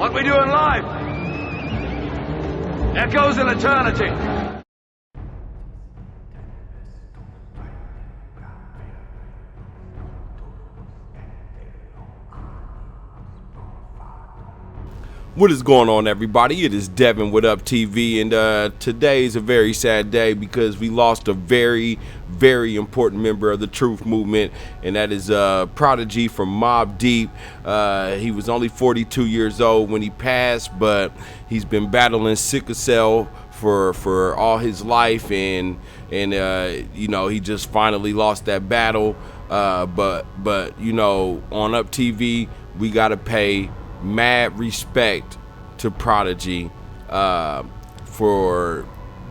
What we do in life echoes in eternity. What is going on, everybody? It is Devin with Up TV, and today is a very sad day because we lost a very, very important member of the truth movement, and that is Prodigy from Mobb Deep. He was only 42 years old when he passed, but he's been battling sickle cell for all his life, and you know, he just finally lost that battle. But you know, on Up TV, we gotta pay mad respect to Prodigy for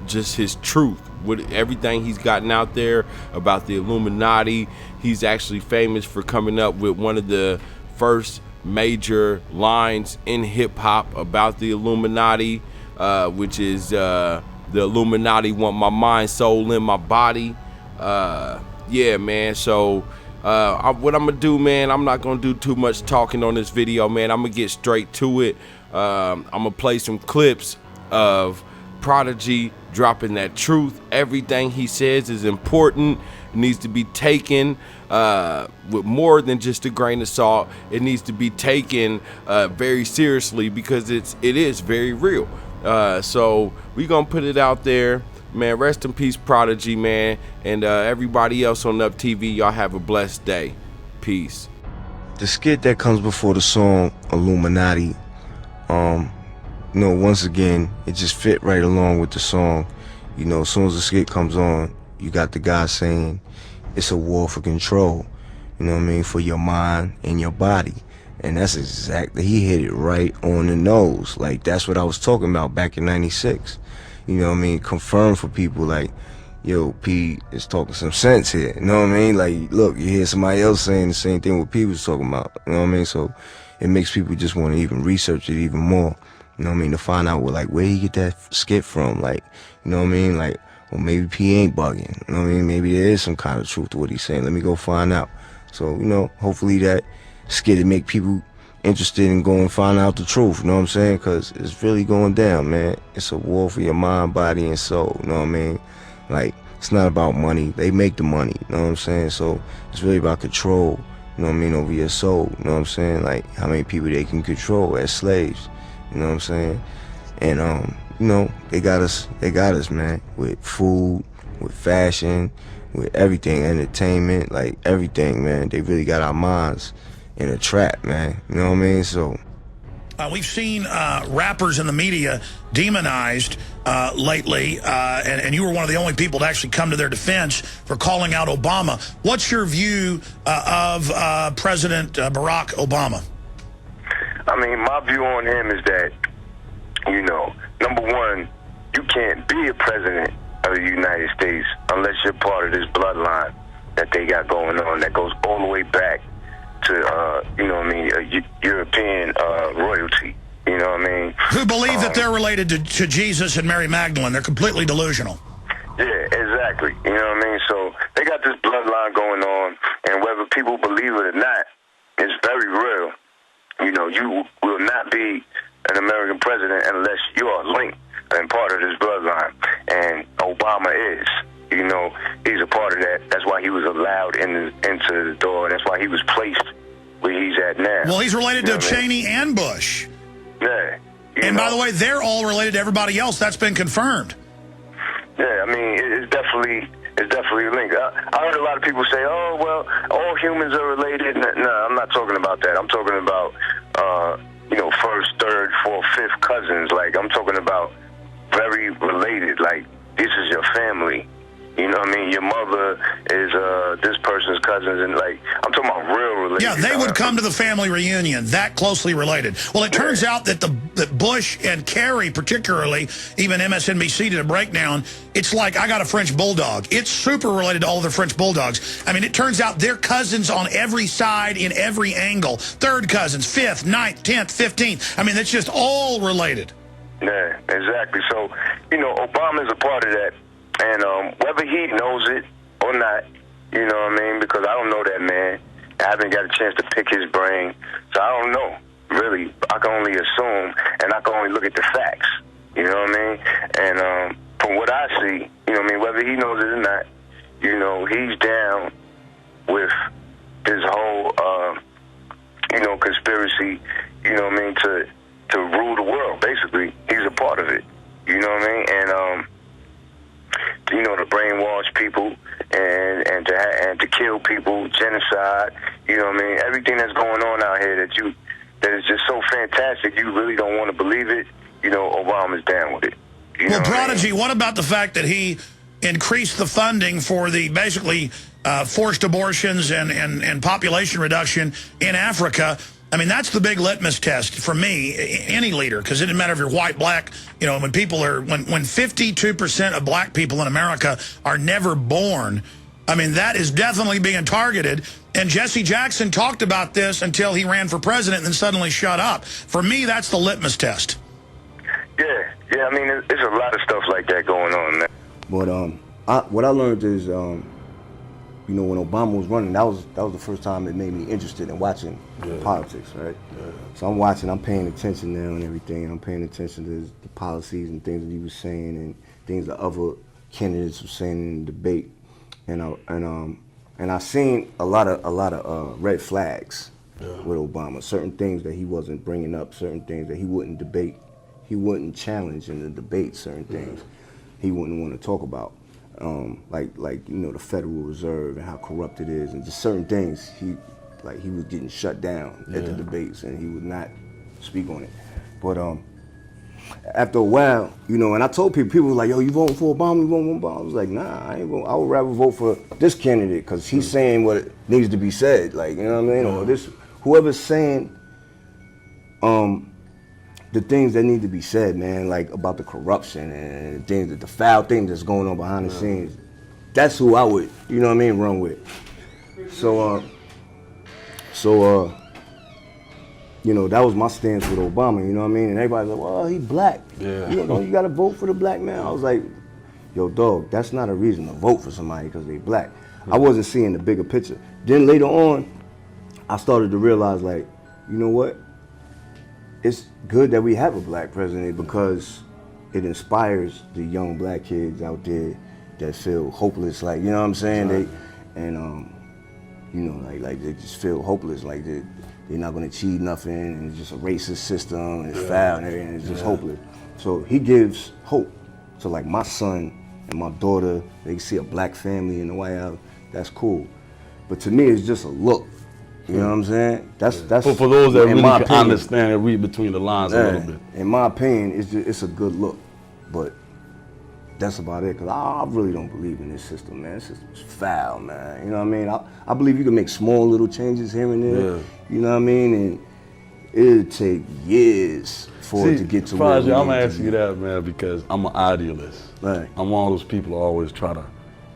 just his truth with everything he's gotten out there about the Illuminati. He's actually famous for coming up with one of the first major lines in hip-hop about the Illuminati, which is the Illuminati want my mind, soul, and my body. Yeah, man, so what I'm gonna do, man, I'm not gonna do too much talking on this video, man. I'm gonna get straight to it. I'm gonna play some clips of Prodigy dropping that truth. Everything he says is important. It needs to be taken with more than just a grain of salt. It needs to be taken very seriously because it is very real. So we gonna put it out there. Man, rest in peace, Prodigy, man, and everybody else on Up TV, y'all have a blessed day. Peace. The skit that comes before the song Illuminati, you know, once again, it just fit right along with the song. You know, as soon as the skit comes on, you got the guy saying it's a war for control, you know what I mean, for your mind and your body. And that's exactly, he hit it right on the nose. Like, that's what I was talking about back in '96. You know what I mean? Confirm for people like, yo, P is talking some sense here. You know what I mean? Like, look, you hear somebody else saying the same thing what P was talking about. You know what I mean? So it makes people just want to even research it even more. You know what I mean? To find out what, like, where he get that skit from. Like, you know what I mean? Like, well, maybe P ain't bugging. You know what I mean? Maybe there is some kind of truth to what he's saying. Let me go find out. So, you know, hopefully that skit will make people interested in going and find out the truth, you know what I'm saying? Because it's really going down, man. It's a war for your mind, body, and soul, you know what I mean? Like, it's not about money. They make the money, you know what I'm saying? So it's really about control, you know what I mean, over your soul, you know what I'm saying? Like, how many people they can control as slaves, you know what I'm saying? And, you know, they got us, man, with food, with fashion, with everything, entertainment, like everything, man. They really got our minds in a trap, man. You know what I mean? So we've seen rappers in the media demonized lately, and you were one of the only people to actually come to their defense for calling out Obama. What's your view of President Barack Obama? I mean, my view on him is that, you know, number one, you can't be a president of the United States unless you're part of this bloodline that they got going on that goes all the way back to, you know what I mean, European royalty, you know what I mean? Who believe that they're related to Jesus and Mary Magdalene. They're completely delusional. Yeah, exactly. You know what I mean? So they got this bloodline going on, and whether people believe it or not, it's very real. You know, you will not be an American president unless you are linked and part of this bloodline, and Obama is. You know, he's a part of that. That's why he was allowed into the door. That's why he was placed where he's at now. Well, he's related to Cheney and Bush. Yeah. And by the way, they're all related to everybody else. That's been confirmed. Yeah, I mean, it's definitely linked. I heard a lot of people say, oh, well, all humans are related. No, I'm not talking about that. I'm talking about, you know, first, third, fourth, fifth cousins. Like, I'm talking about very related. Like, this is your family. You know what I mean? Your mother is this person's cousins, and like, I'm talking about real relation. Yeah, they would come to the family reunion, that closely related. Well, it turns out that that Bush and Kerry, particularly, even MSNBC did a breakdown. It's like, I got a French bulldog. It's super related to all of the French bulldogs. I mean, it turns out they're cousins on every side, in every angle. Third cousins, 5th, 9th, 10th, 15th. I mean, it's just all related. Yeah, exactly. So, you know, Obama's a part of that. And whether he knows it or not, you know what I mean? Because I don't know that man. I haven't got a chance to pick his brain, so I don't know. really. I can only assume, and I can only look at the facts. You know what I mean? And from what I see, you know what I mean, whether he knows it or not, you know, he's down with this whole, you know, conspiracy, you know what I mean, to rule the world, basically. He's a part of it, you know what I mean? And, you know, to brainwash people and to kill people, genocide, you know what I mean? Everything that's going on out here that is just so fantastic, you really don't want to believe it. You know, Obama's down with it. You know Prodigy, what what about the fact that he increased the funding for the basically forced abortions and population reduction in Africa? I mean, that's the big litmus test for me, any leader, because it doesn't matter if you're white, black, you know, when 52% of black people in America are never born, I mean, that is definitely being targeted. And Jesse Jackson talked about this until he ran for president and then suddenly shut up. For me, that's the litmus test. Yeah, I mean, there's a lot of stuff like that going on now. But what I learned is, you know, when Obama was running, that was the first time it made me interested in watching politics, right? Yeah. So I'm watching, I'm paying attention now and everything, and I'm paying attention to the policies and things that he was saying and things that other candidates were saying in the debate, and I seen a lot of red flags with Obama. Certain things that he wasn't bringing up, certain things that he wouldn't debate. He wouldn't challenge in the debate, certain things he wouldn't want to talk about, like you know, the Federal Reserve and how corrupt it is, and just certain things he was getting shut down at the debates, and he would not speak on it. But after a while, you know, and I told people were like, "Yo, you voting for Obama? You voting for Obama?" I was like, "Nah, I ain't voting. I would rather vote for this candidate because he's saying what needs to be said, like, you know what I mean, or this whoever's saying the things that need to be said, man, like about the corruption and things, the foul things that's going on behind the scenes. That's who I would, you know what I mean, run with. So you know, that was my stance with Obama, you know what I mean? And everybody's like, well, he black. Yeah. You know, you gotta vote for the black man. I was like, yo, dog, that's not a reason to vote for somebody because they black. I wasn't seeing the bigger picture. Then later on, I started to realize, like, you know what? It's good that we have a black president because it inspires the young black kids out there that feel hopeless, like, you know what I'm saying? Right. You know, like they just feel hopeless, like they're not gonna achieve nothing, and it's just a racist system, and it's foul, and everything, it's just hopeless. So he gives hope. So like my son and my daughter, they see a black family in the White House, that's cool. But to me, it's just a look. You know what I'm saying? That's for those that really can understand and read between the lines a little bit. In my opinion, it's a good look, but that's about it. Cause I really don't believe in this system, man. This system's foul, man. You know what I mean? I believe you can make small little changes here and there. Yeah. You know what I mean? And it'll take years for it to get to where I'm gonna ask you that, man, because I'm an idealist. Right. I'm one of those people who always try to,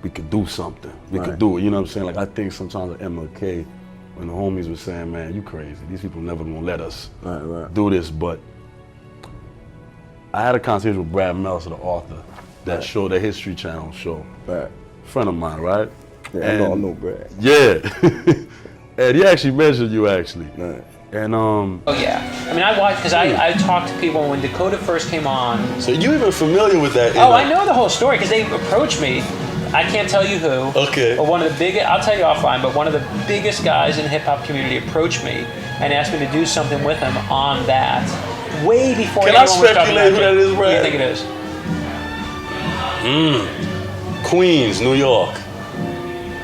we could do something. We could do it. You know what I'm saying? Like I think sometimes at MLK, when the homies were saying, man, you crazy. These people never gonna let us do this. But I had a conversation with Brad Meltzer, the author, that show, the History Channel show. Right. Friend of mine, right? Yeah, I know Brad. Yeah. And he actually mentioned you, actually. Right. And Oh yeah. I mean, I watched, because I talked to people when Dakota first came on. So you even familiar with that? Oh, I know the whole story, because they approached me. I can't tell you who. Okay. But one of the biggest, I'll tell you offline, but one of the biggest guys in the hip hop community approached me and asked me to do something with him on that. Way before Can I speculate who that is, Brad? Who do you think it is? Queens, New York.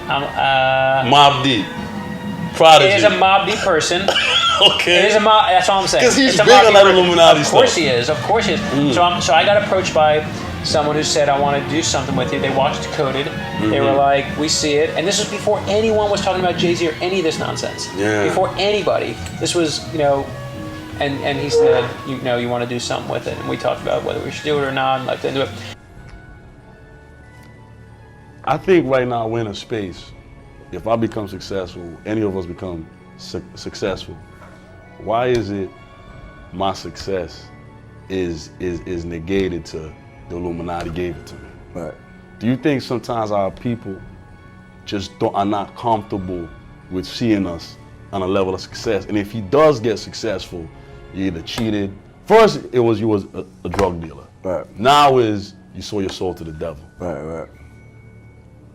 Mobb Deep. Prodigy. It is a Mobb Deep person. Okay. It is a Mobb, that's all I'm saying. Because he's big on that Illuminati stuff. Of course he is, of course he is. So I got approached by someone who said, I want to do something with you. They watched Decoded. They were like, we see it. And this was before anyone was talking about Jay-Z or any of this nonsense. Yeah. Before anybody. This was, you know, and he said, you know, you want to do something with it. And we talked about whether we should do it or not, and like to do it. I think right now we're in a space, if I become successful, any of us become successful, why is it my success is negated to the Illuminati gave it to me? Right. Do you think sometimes our people just are not comfortable with seeing us on a level of success. And if he does get successful, you either cheated. First, it was you was a drug dealer. Right. Now is you sold your soul to the devil. Right.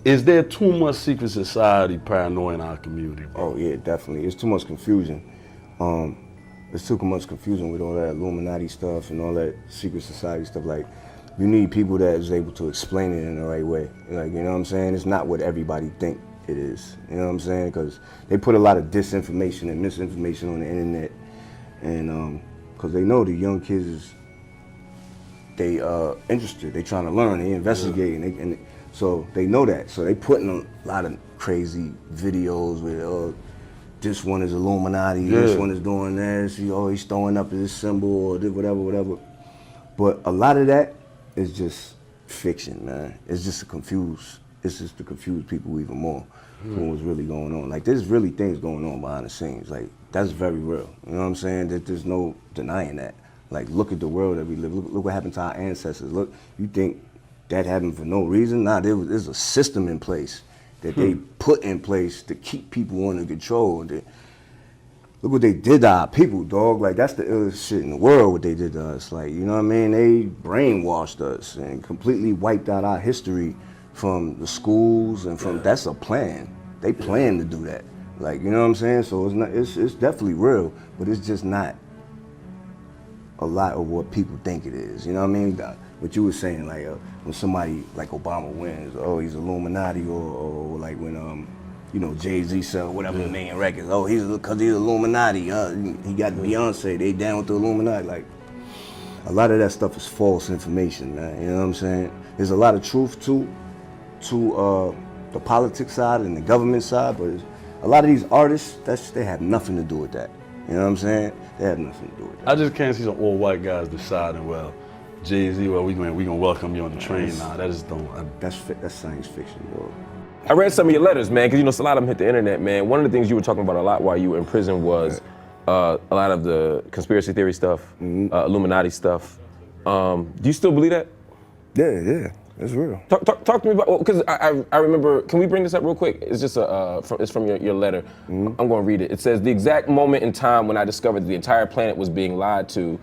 Is there too much secret society paranoia in our community, bro? Oh yeah, definitely. It's too much confusion. There's too much confusion with all that Illuminati stuff and all that secret society stuff. Like, you need people that is able to explain it in the right way. Like, you know what I'm saying? It's not what everybody think it is. You know what I'm saying? Because they put a lot of disinformation and misinformation on the internet, and because they know the young kids they interested, they trying to learn, they investigating, and so they know that. So they putting a lot of crazy videos with this one is Illuminati, this one is doing this, he's throwing up this symbol or this, whatever. But a lot of that is just fiction, man. It's just to confuse people even more from what's really going on. Like, there's really things going on behind the scenes. Like, that's very real. You know what I'm saying? That there's no denying that. Like, look at the world that we live. Look what happened to our ancestors. Look, you think that happened for no reason? Nah, there's a system in place that they put in place to keep people under control. Look what they did to our people, dog. Like, that's the illest shit in the world, what they did to us. Like, you know what I mean? They brainwashed us and completely wiped out our history from the schools and from, that's a plan. They plan to do that. Like, you know what I'm saying? So it's definitely real, but it's just not a lot of what people think it is. You know what I mean? What you were saying, like when somebody like Obama wins, oh, he's Illuminati, or like when Jay-Z sell whatever the million records, oh, because he's Illuminati, he got Beyonce, they down with the Illuminati. Like, a lot of that stuff is false information, man. You know what I'm saying? There's a lot of truth to the politics side and the government side, but a lot of these artists, they have nothing to do with that. You know what I'm saying? They have nothing to do with that. I just can't see some old white guys deciding, well, Jay-Z, well, we gonna welcome you on the train now. That just don't. That's science fiction, bro. I read some of your letters, man, because a lot of them hit the internet, man. One of the things you were talking about a lot while you were in prison was a lot of the conspiracy theory stuff, Illuminati stuff. Do you still believe that? Yeah, it's real. Talk to me about, because I remember, can we bring this up real quick? It's just it's from your letter. I'm going to read it. It says, the exact moment in time when I discovered that the entire planet was being lied to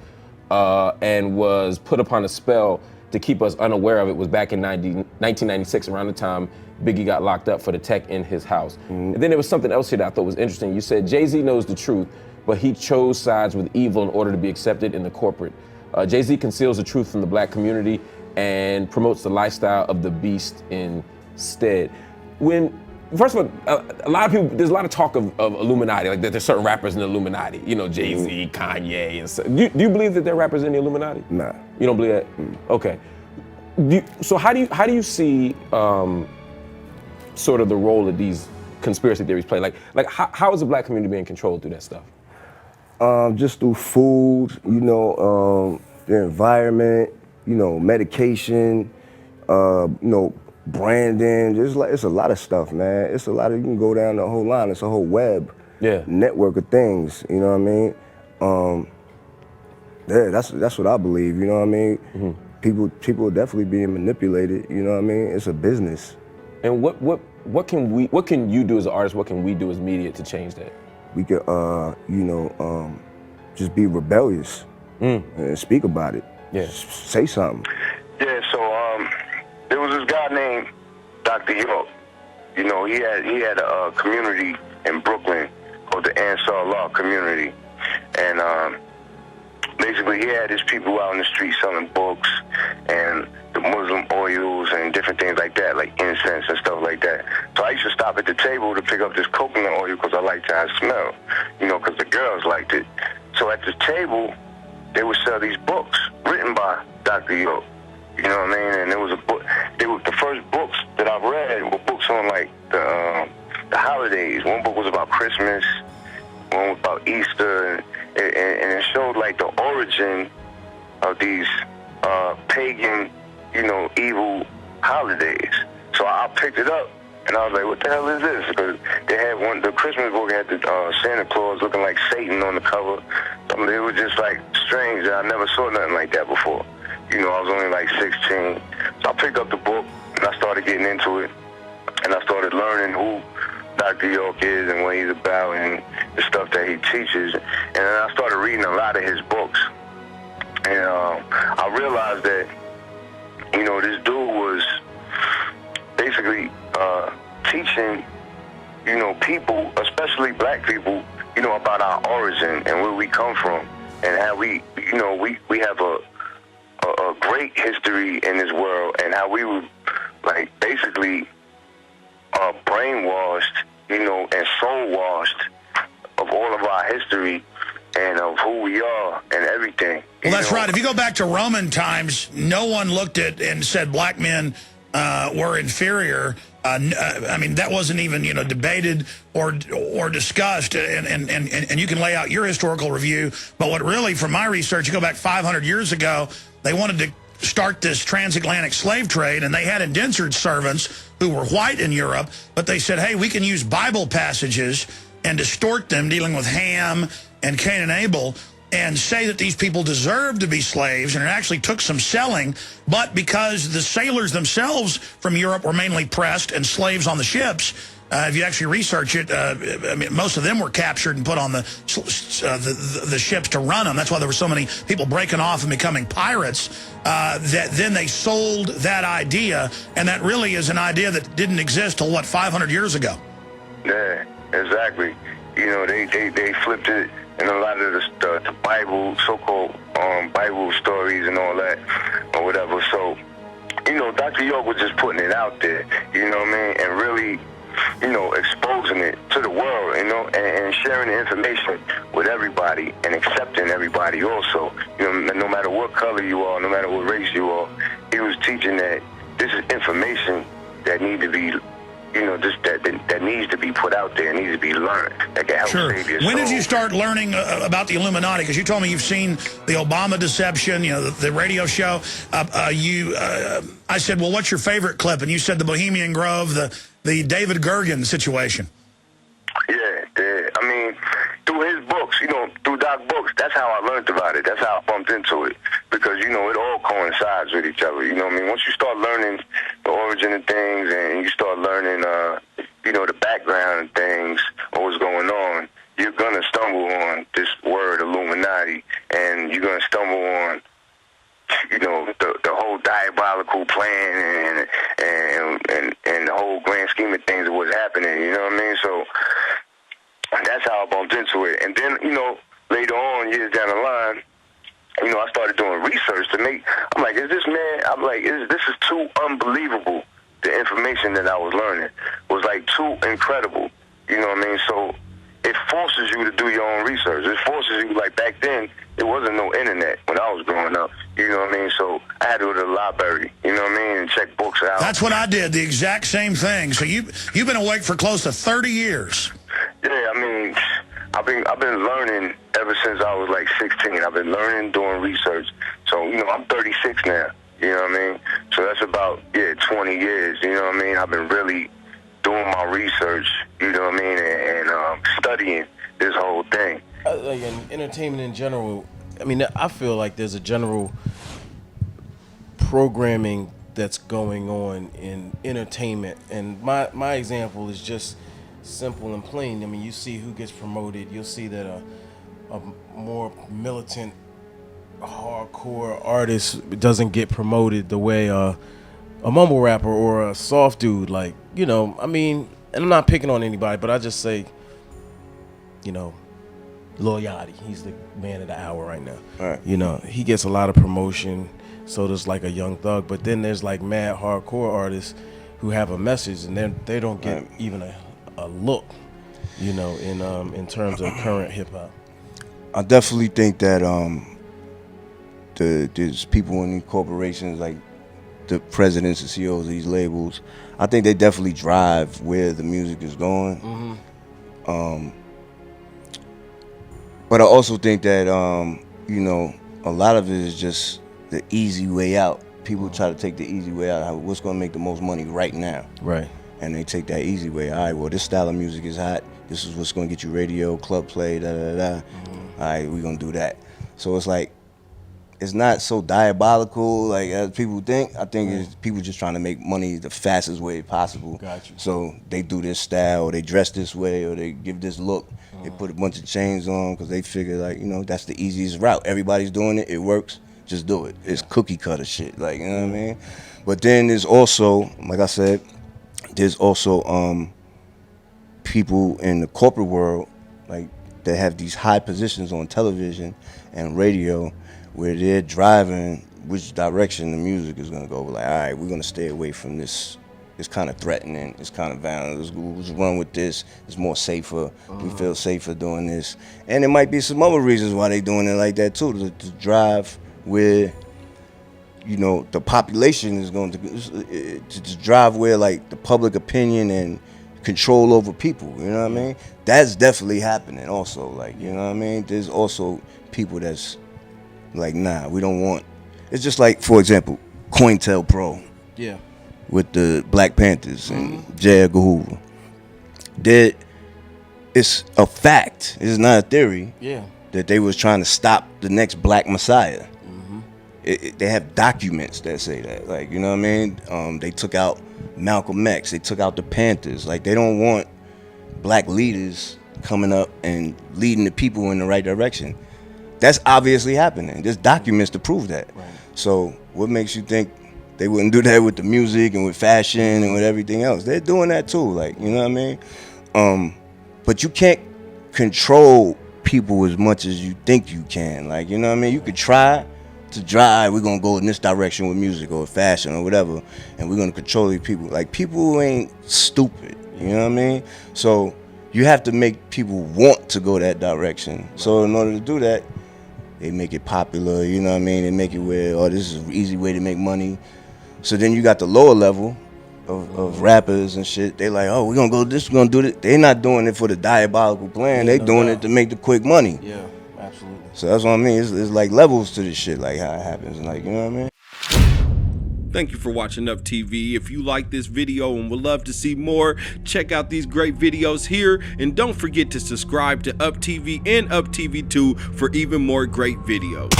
and was put upon a spell to keep us unaware of it was back in 1996, around the time Biggie got locked up for the tech in his house. And then there was something else here that I thought was interesting. You said, Jay-Z knows the truth, but he chose sides with evil in order to be accepted in the corporate. Jay-Z conceals the truth from the black community and promotes the lifestyle of the beast instead. First of all, a lot of people, there's a lot of talk of Illuminati, like that there's certain rappers in the Illuminati, Jay-Z, Kanye, and so. Do you believe that they're rappers in the Illuminati? Nah. You don't believe that? Okay. So how do you see sort of the role that these conspiracy theories play? Like how is the black community being controlled through that stuff? Just through food, the environment, medication, branding. It's a lot of stuff, man. It's a lot of, you can go down the whole line. It's a whole web network of things. You know what I mean? That's what I believe. You know what I mean? People are definitely being manipulated. You know what I mean? It's a business. And what can you do as an artist? What can we do as media to change that? We could, just be rebellious and speak about it. Yeah. Say something. Yeah, so there was this guy named Dr. York. He had a community in Brooklyn called the Ansar Law community. And basically he had his people out in the street selling books and the Muslim oils and different things like that, like incense and stuff like that. So I used to stop at the table to pick up this coconut oil because I liked how it smelled, because the girls liked it. So at the table, they would sell these books written by Dr. York. You know what I mean? And there was a book. The first books that I read were books on like the holidays. One book was about Christmas. One was about Easter, and it showed like the origin of these pagan, evil holidays. So I picked it up, and I was like, "What the hell is this?" Because they had the Christmas book had the Santa Claus looking like Satan on the cover. It was just like strange. I never saw nothing like that before. I was only like 16. So I picked up the book and I started getting into it, and I started learning Dr. York is and what he's about and the stuff that he teaches. And then I started reading a lot of his books. And I realized that, you know, this dude was basically teaching, you know, people, especially black people, you know, about our origin and where we come from and how we, you know, we have a great history in this world and how we were, like, basically brainwashed, you know, and soul-washed of all of our history and of who we are and everything. Well, that's right. If you go back to Roman times, no one looked at and said black men were inferior. I mean, that wasn't even, you know, debated or discussed. And you can lay out your historical review. But what really, from my research, you go back 500 years ago, they wanted to start this transatlantic slave trade, and they had indentured servants who were white in Europe, but they said, hey, we can use Bible passages and distort them, dealing with Ham and Cain and Abel, and say that these people deserved to be slaves, and it actually took some selling, but because the sailors themselves from Europe were mainly pressed and slaves on the ships, if you actually research it, I mean, most of them were captured and put on the ships to run them. That's why there were so many people breaking off and becoming pirates, that then they sold that idea, and that really is an idea that didn't exist till, what, 500 years ago? Yeah, exactly. You know, they flipped it in a lot of the Bible, so-called Bible stories and all that, or whatever. So, you know, Dr. York was just putting it out there, you know what I mean, and really, you know, exposing it to the world, you know, and sharing the information with everybody and accepting everybody also. You know, no matter what color you are, no matter what race you are, he was teaching that this is information that need to be, you know, just that needs to be put out there, needs to be learned. That can help save your soul. When did you start learning about the Illuminati? Because you told me you've seen the Obama deception, you know, the radio show. I said, well, what's your favorite clip? And you said the Bohemian Grove, the David Gergen situation. Yeah. I mean, through his books, you know, through Doc's books, that's how I learned about it. That's how I bumped into it. Because, you know, it all coincides with each other. You know what I mean? Once you start learning the origin of things and you start learning, you know, the background of things or what's going on, you're going to stumble on this word Illuminati, and you're going to stumble on, you know, the whole diabolical plan and the whole grand scheme of things of what's happening, you know what I mean? So that's how I bumped into it. And then, you know, later on, years down the line, you know, I started doing research to make, I'm like, this is too unbelievable. The information that I was learning was like too incredible, you know what I mean? So it forces you to do your own research. It forces you, like back then, there wasn't no internet when I was growing up, you know what I mean? So I had to go to the library, you know what I mean, and check books out. That's what I did, the exact same thing. So you've been awake for close to 30 years. Yeah, I mean, I've been learning ever since I was like 16. I've been learning, doing research. So, you know, I'm 36 now, you know what I mean? So that's about, 20 years, you know what I mean? I've been really doing my research, you know what I mean, and studying this whole thing. Like in entertainment in general, I mean, I feel like there's a general programming that's going on in entertainment. And my example is just simple and plain. I mean, you see who gets promoted. You'll see that a more militant, hardcore artist doesn't get promoted the way a mumble rapper or a soft dude. Like, you know, I mean, and I'm not picking on anybody, but I just say, you know, Lil Yachty, he's the man of the hour right now. Right. You know, he gets a lot of promotion, so does like a Young Thug, but then there's like mad hardcore artists who have a message and they don't get even a look, you know, in terms of current hip hop. I definitely think that there's people in these corporations, like the presidents and CEOs of these labels, I think they definitely drive where the music is going. Mm-hmm. But I also think that, you know, a lot of it is just the easy way out. People try to take the easy way out. What's going to make the most money right now? Right. And they take that easy way. All right, well, this style of music is hot. This is what's going to get you radio, club play, da-da-da-da. Mm-hmm. All right, we're going to do that. So it's like, it's not so diabolical like as people think. I think it's people just trying to make money the fastest way possible. Gotcha. So they do this style, or they dress this way, or they give this look. They put a bunch of chains on because they figure like, you know, that's the easiest route. Everybody's doing it. It works. Just do it. It's cookie cutter shit. Like, you know what I mean? But then there's also, like I said, there's also people in the corporate world like that have these high positions on television and radio where they're driving which direction the music is gonna go. Like, all right, we're gonna stay away from this. It's kind of threatening. It's kind of violent. Let's run with this. It's more safer. We feel safer doing this. And there might be some other reasons why they doing it like that too. To drive where, you know, the population is going to drive where like the public opinion and control over people. You know what I mean? That's definitely happening. Also, like, you know what I mean? There's also people that's like, nah, we don't want. It's just like, for example, COINTELPRO. Yeah. With the Black Panthers and J. Edgar Hoover. It's a fact. It's not a theory. Yeah. That they was trying to stop the next Black Messiah. They have documents that say that. Like, you know what I mean? They took out Malcolm X. They took out the Panthers. Like, they don't want Black leaders coming up and leading the people in the right direction. That's obviously happening. There's documents to prove that. Right. So what makes you think they wouldn't do that with the music and with fashion and with everything else? They're doing that too, like, you know what I mean? But you can't control people as much as you think you can. Like, you know what I mean? You could try to drive, we're gonna go in this direction with music or fashion or whatever, and we're gonna control these people. Like, people ain't stupid, you know what I mean? So you have to make people want to go that direction. So in order to do that, they make it popular, you know what I mean? They make it where, oh, this is an easy way to make money. So then you got the lower level of rappers and shit. They like, oh, we're gonna go this, we're gonna do this. They're not doing it for the diabolical plan. They doing it to make the quick money. Yeah, absolutely. So that's what I mean. It's like levels to this shit, like how it happens. Like, you know what I mean? Thank you for watching Up TV. If you like this video and would love to see more, check out these great videos here. And don't forget to subscribe to Up TV and Up TV 2 for even more great videos.